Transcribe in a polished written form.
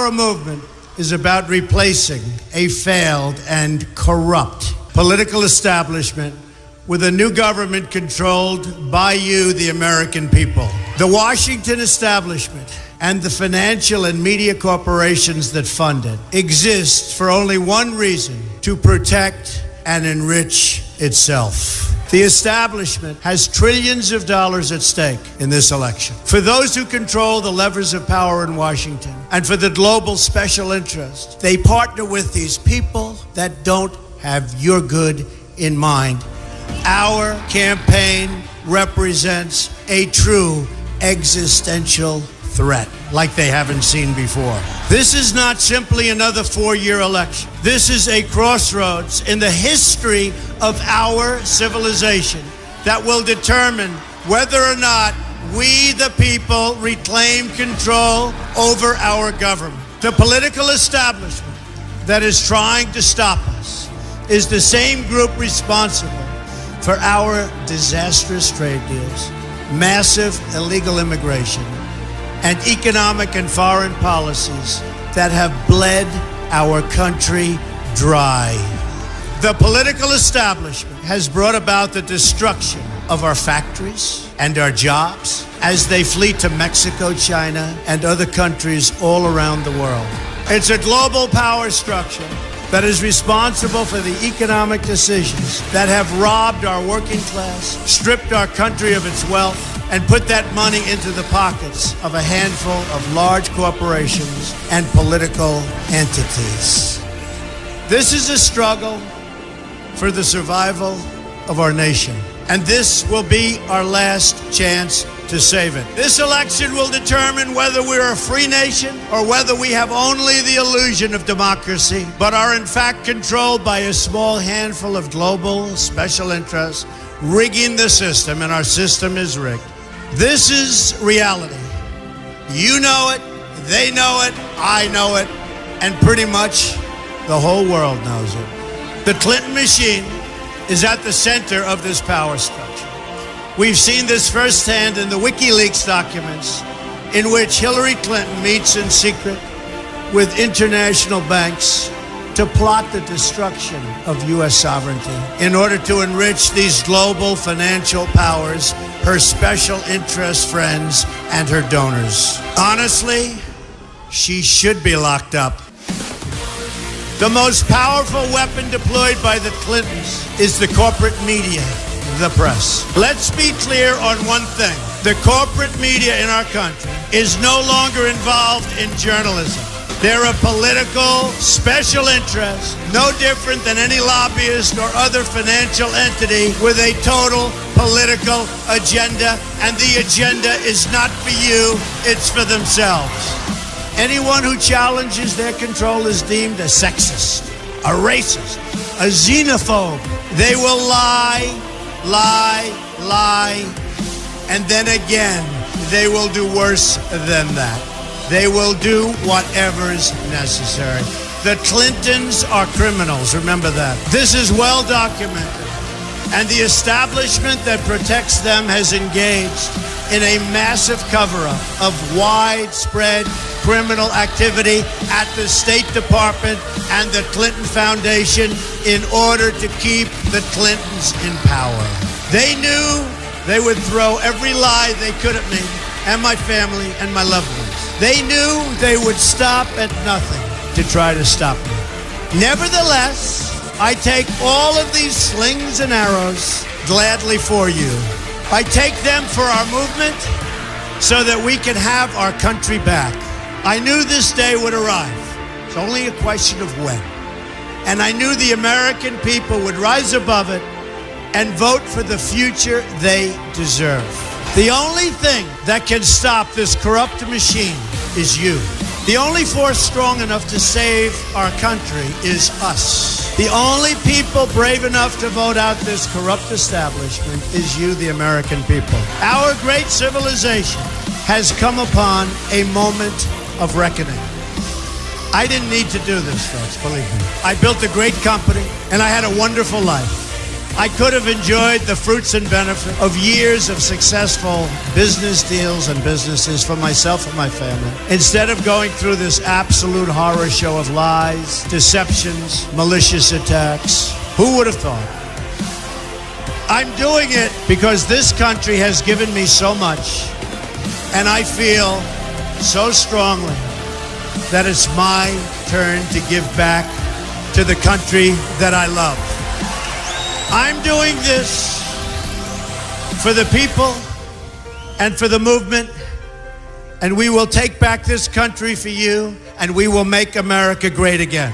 Our movement is about replacing a failed and corrupt political establishment with a new government controlled by you, the American people. The Washington establishment and the financial and media corporations that fund it exist for only one reason: to protect and enrich itself. The establishment has trillions of dollars at stake in this election. For those who control the levers of power in Washington and for the global special interest, they partner with these people that don't have your good in mind. Our campaign represents a true existential threat like they haven't seen before. This is not simply another four-year election. This is a crossroads in the history of our civilization that will determine whether or not we, the people, reclaim control over our government. The political establishment that is trying to stop us is the same group responsible for our disastrous trade deals, massive illegal immigration, and economic and foreign policies that have bled our country dry. The political establishment has brought about the destruction of our factories and our jobs as they flee to Mexico, China, and other countries all around the world. It's a global power structure that is responsible for the economic decisions that have robbed our working class, stripped our country of its wealth, and put that money into the pockets of a handful of large corporations and political entities. This is a struggle for the survival of our nation, and this will be our last chance to save it. This election will determine whether we're a free nation or whether we have only the illusion of democracy, but are in fact controlled by a small handful of global special interests rigging the system, and our system is rigged. This is reality. You know it, they know it, I know it, and pretty much the whole world knows it. The Clinton machine is at the center of this power structure. We've seen this firsthand in the WikiLeaks documents, in which Hillary Clinton meets in secret with international banks to plot the destruction of U.S. sovereignty in order to enrich these global financial powers, her special interest friends, and her donors. Honestly, she should be locked up. The most powerful weapon deployed by the Clintons is the corporate media, the press. Let's be clear on one thing. The corporate media in our country is no longer involved in journalism. They're a political special interest, no different than any lobbyist or other financial entity with a total political agenda, and the agenda is not for you, it's for themselves. Anyone who challenges their control is deemed a sexist, a racist, a xenophobe. They will lie, and then again, they will do worse than that. They will do whatever's necessary. The Clintons are criminals, remember that. This is well documented, and the establishment that protects them has engaged in a massive cover-up of widespread criminal activity at the State Department and the Clinton Foundation in order to keep the Clintons in power. They knew they would throw every lie they could at me and my family and my loved ones. They knew they would stop at nothing to try to stop me. Nevertheless, I take all of these slings and arrows gladly for you. I take them for our movement so that we can have our country back. I knew this day would arrive. It's only a question of when. And I knew the American people would rise above it and vote for the future they deserve. The only thing that can stop this corrupt machine is you. The only force strong enough to save our country is us. The only people brave enough to vote out this corrupt establishment is you, the American people. Our great civilization has come upon a moment of reckoning. I didn't need to do this, folks, believe me. I built a great company, and I had a wonderful life. I could have enjoyed the fruits and benefit of years of successful business deals and businesses for myself and my family, instead of going through this absolute horror show of lies, deceptions, malicious attacks. Who would have thought? I'm doing it because this country has given me so much, and I feel so strongly that it's my turn to give back to the country that I love. I'm doing this for the people and for the movement, and we will take back this country for you, and we will make America great again.